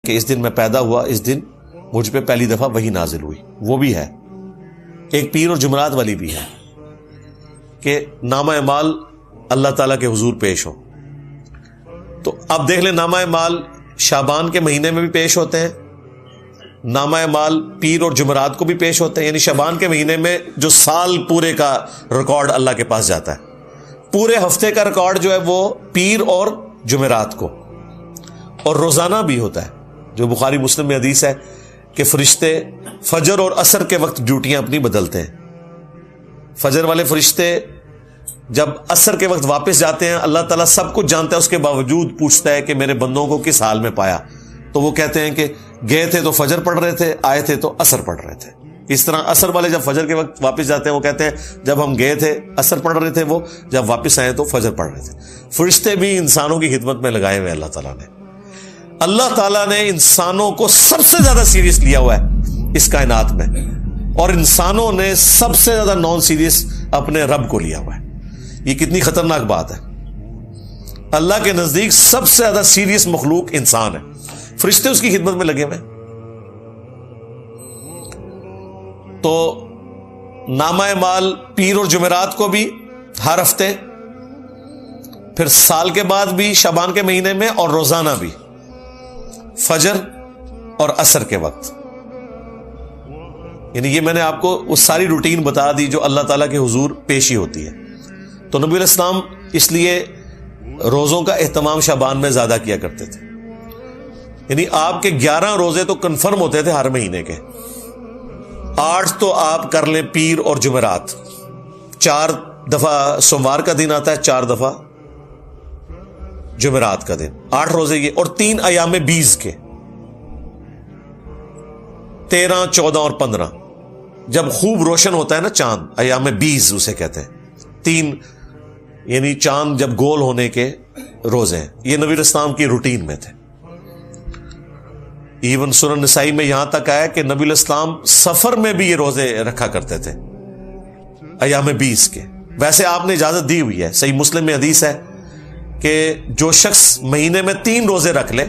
کہ اس دن میں پیدا ہوا، اس دن مجھ پہ پہلی دفعہ وحی نازل ہوئی، وہ بھی ہے۔ ایک پیر اور جمعرات والی بھی ہے کہ نامہ اعمال اللہ تعالیٰ کے حضور پیش ہو۔ تو اب دیکھ لیں، نامہ اعمال شعبان کے مہینے میں بھی پیش ہوتے ہیں، نامہ اعمال پیر اور جمعرات کو بھی پیش ہوتے ہیں، یعنی شعبان کے مہینے میں جو سال پورے کا ریکارڈ اللہ کے پاس جاتا ہے، پورے ہفتے کا ریکارڈ جو ہے وہ پیر اور جمعرات کو، اور روزانہ بھی ہوتا ہے، جو بخاری مسلم میں حدیث ہے کہ فرشتے فجر اور عصر کے وقت ڈیوٹیاں اپنی بدلتے ہیں۔ فجر والے فرشتے جب عصر کے وقت واپس جاتے ہیں، اللہ تعالیٰ سب کچھ جانتا ہے، اس کے باوجود پوچھتا ہے کہ میرے بندوں کو کس حال میں پایا، تو وہ کہتے ہیں کہ گئے تھے تو فجر پڑھ رہے تھے، آئے تھے تو عصر پڑھ رہے تھے۔ اس طرح عصر والے جب فجر کے وقت واپس جاتے ہیں، وہ کہتے ہیں جب ہم گئے تھے عصر پڑھ رہے تھے، وہ جب واپس آئے تو فجر پڑھ رہے تھے۔ فرشتے بھی انسانوں کی خدمت میں لگائے ہوئے اللہ تعالیٰ نے۔ اللہ تعالیٰ نے انسانوں کو سب سے زیادہ سیریس لیا ہوا ہے اس کائنات میں، اور انسانوں نے سب سے زیادہ نان سیریس اپنے رب کو لیا ہوا ہے۔ یہ کتنی خطرناک بات ہے۔ اللہ کے نزدیک سب سے زیادہ سیریس مخلوق انسان ہے، فرشتے اس کی خدمت میں لگے ہوئے ہیں۔ تو نامہ اعمال پیر اور جمعرات کو بھی ہر ہفتے، پھر سال کے بعد بھی شعبان کے مہینے میں، اور روزانہ بھی فجر اور عصر کے وقت۔ یعنی یہ میں نے آپ کو وہ ساری روٹین بتا دی جو اللہ تعالیٰ کے حضور پیشی ہوتی ہے۔ تو نبی علیہ السلام اس لیے روزوں کا اہتمام شعبان میں زیادہ کیا کرتے تھے، یعنی آپ کے 11 روزے تو کنفرم ہوتے تھے ہر مہینے کے، 8 تو آپ کر لیں پیر اور جمعرات، 4 دفعہ سوموار کا دن آتا ہے، 4 دفعہ جمعرات کا دن، 8 روزے یہ، اور 3 ایام 20 کے، 13، 14 اور 15، جب خوب روشن ہوتا ہے نا چاند، ایام 20 اسے کہتے ہیں، 3 یعنی چاند جب گول ہونے کے روزے ہیں۔ یہ نبی اسلام کی روٹین میں تھے۔ ایون سنن نسائی میں یہاں تک آیا کہ نبی الاسلام سفر میں بھی یہ روزے رکھا کرتے تھے ایام 20 کے۔ ویسے آپ نے اجازت دی ہوئی ہے، صحیح مسلم میں حدیث ہے کہ جو شخص مہینے میں 3 روزے رکھ لے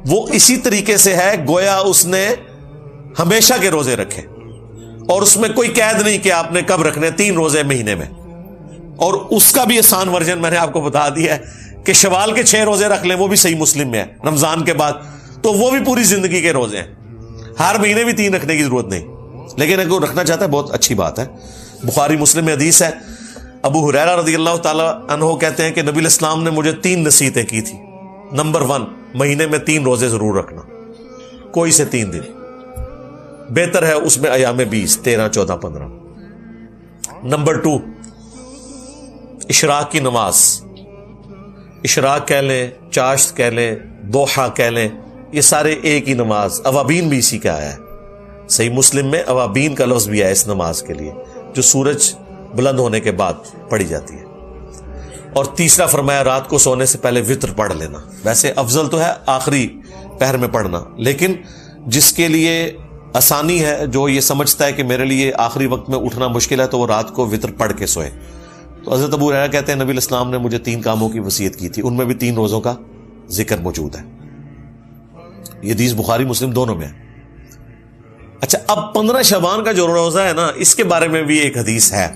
وہ اسی طریقے سے ہے گویا اس نے ہمیشہ کے روزے رکھے، اور اس میں کوئی قید نہیں کہ آپ نے کب رکھنے، 3 روزے مہینے میں۔ اور اس کا بھی آسان ورژن میں نے آپ کو بتا دیا ہے کہ شوال کے 6 روزے رکھ لیں، وہ بھی صحیح مسلم میں ہے، رمضان کے بعد، تو وہ بھی پوری زندگی کے روزے ہیں، ہر مہینے بھی 3 رکھنے کی ضرورت نہیں، لیکن اگر رکھنا چاہتا ہے بہت اچھی بات ہے۔ بخاری مسلم میں حدیث ہے، ابو ہریرہ رضی اللہ تعالیٰ عنہ کہتے ہیں کہ نبی علیہ السلام نے مجھے 3 نصیحتیں کی تھی۔ نمبر 1، مہینے میں 3 روزے ضرور رکھنا، کوئی سے 3 دن، بہتر ہے اس میں ایام 20، 13، 14، 15۔ نمبر 2، اشراق کی نماز، اشراق کہہ لیں، چاشت کہہ لیں، دوحہ کہہ لیں، یہ سارے ایک ہی نماز، اوابین بھی اسی کا آیا ہے، صحیح مسلم میں اوابین کا لفظ بھی ہے اس نماز کے لیے، جو سورج بلند ہونے کے بعد پڑھی جاتی ہے۔ اور تیسرا فرمایا رات کو سونے سے پہلے وتر پڑھ لینا۔ ویسے افضل تو ہے آخری پہر میں پڑھنا، لیکن جس کے لیے آسانی ہے، جو یہ سمجھتا ہے کہ میرے لیے آخری وقت میں اٹھنا مشکل ہے، تو وہ رات کو وتر پڑھ کے سوئے۔ تو حضرت ابو ہریرہ کہتے ہیں نبی علیہ السلام نے مجھے 3 کاموں کی وصیت کی تھی، ان میں بھی 3 روزوں کا ذکر موجود ہے۔ یہ حدیث بخاری مسلم دونوں میں ہے۔ اچھا، اب 15 شعبان کا جو روزہ ہے نا، اس کے بارے میں بھی ایک حدیث ہے،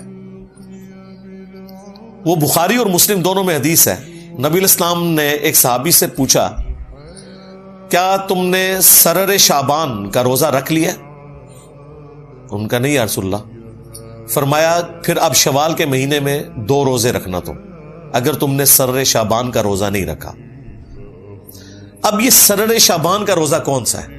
وہ بخاری اور مسلم دونوں میں حدیث ہے۔ نبی علیہ السلام نے ایک صحابی سے پوچھا، کیا تم نے سرر شعبان کا روزہ رکھ لیا؟ ان کا نہیں یا رسول اللہ۔ فرمایا پھر اب شوال کے مہینے میں 2 روزے رکھنا تم، اگر تم نے سرر شعبان کا روزہ نہیں رکھا۔ اب یہ سرر شعبان کا روزہ کون سا ہے؟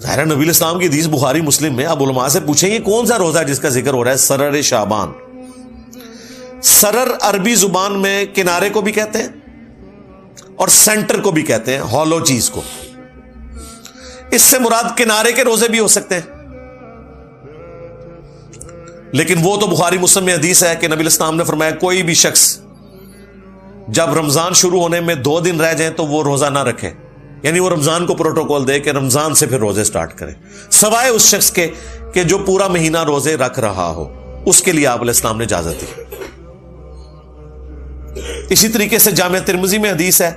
ظاہر نبی علیہ السلام کی حدیث بخاری مسلم میں، اب علماء سے پوچھیں یہ کون سا روزہ ہے جس کا ذکر ہو رہا ہے سرر شعبان؟ سرر عربی زبان میں کنارے کو بھی کہتے ہیں اور سینٹر کو بھی کہتے ہیں، ہالو چیز کو۔ اس سے مراد کنارے کے روزے بھی ہو سکتے ہیں، لیکن وہ تو بخاری مسلم میں حدیث ہے کہ نبی علیہ السلام نے فرمایا کوئی بھی شخص جب رمضان شروع ہونے میں 2 دن رہ جائیں تو وہ روزہ نہ رکھے، یعنی وہ رمضان کو پروٹوکول دے کہ رمضان سے پھر روزے سٹارٹ کریں، سوائے اس شخص کے کہ جو پورا مہینہ روزے رکھ رہا ہو، اس کے لیے آپ علیہ السلام نے اجازت دی۔ اسی طریقے سے جامع ترمذی میں حدیث ہے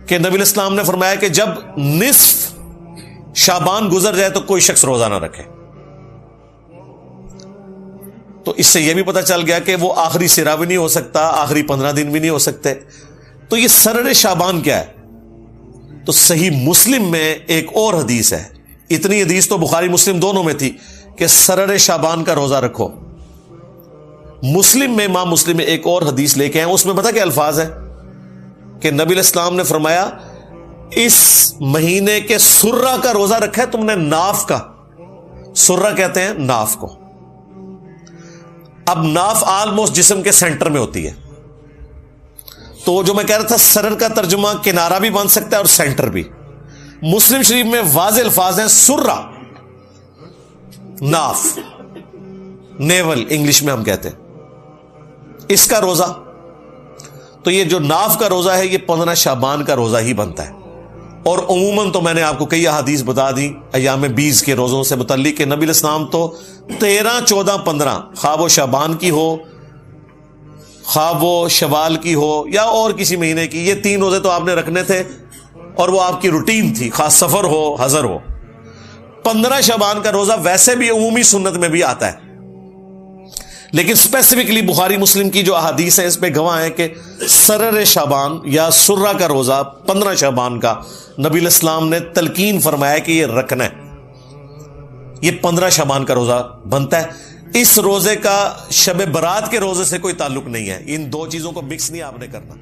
کہ نبی الاسلام نے فرمایا کہ جب نصف شعبان گزر جائے تو کوئی شخص روزہ نہ رکھے. تو اس سے یہ بھی پتہ چل گیا کہ وہ آخری سرا بھی نہیں ہو سکتا, آخری 15 دن بھی نہیں ہو سکتے. تو یہ سرر شعبان کیا ہے؟ تو صحیح مسلم میں ایک اور حدیث ہے, اتنی حدیث تو بخاری مسلم دونوں میں تھی کہ سرر شعبان کا روزہ رکھو. مسلم میں, امام مسلم میں ایک اور حدیث لے کے آئے, اس میں پتہ کیا الفاظ ہے کہ نبی الاسلام نے فرمایا اس مہینے کے سرہ کا روزہ رکھا ہے تم نے, ناف کا. سرہ کہتے ہیں ناف کو. اب ناف آلموسٹ جسم کے سینٹر میں ہوتی ہے, تو جو میں کہہ رہا تھا سرر کا ترجمہ کنارہ بھی بن سکتا ہے اور سینٹر بھی. مسلم شریف میں واضح الفاظ ہیں سرہ, ناف, نیول انگلش میں ہم کہتے ہیں, اس کا روزہ. تو یہ جو ناف کا روزہ ہے یہ 15 شعبان کا روزہ ہی بنتا ہے. اور عموماً تو میں نے آپ کو کئی احادیث بتا دی ایام 20 کے روزوں سے متعلق کہ نبی الاسلام تو 13, 14, 15 خواہ وہ شعبان کی ہو, خواہ وہ شوال کی ہو یا اور کسی مہینے کی, یہ 3 روزے تو آپ نے رکھنے تھے اور وہ آپ کی روٹین تھی, خاص سفر ہو حضر ہو. 15 شعبان کا روزہ ویسے بھی عمومی سنت میں بھی آتا ہے, لیکن اسپیسیفکلی بخاری مسلم کی جو احادیث ہیں اس پہ گواہ ہیں کہ سرر شعبان یا سرہ کا روزہ 15 شعبان کا نبی الاسلام نے تلقین فرمایا کہ یہ رکھنا ہے. یہ 15 شعبان کا روزہ بنتا ہے. اس روزے کا شب برات کے روزے سے کوئی تعلق نہیں ہے. ان دو چیزوں کو مکس نہیں آپ نے کرنا.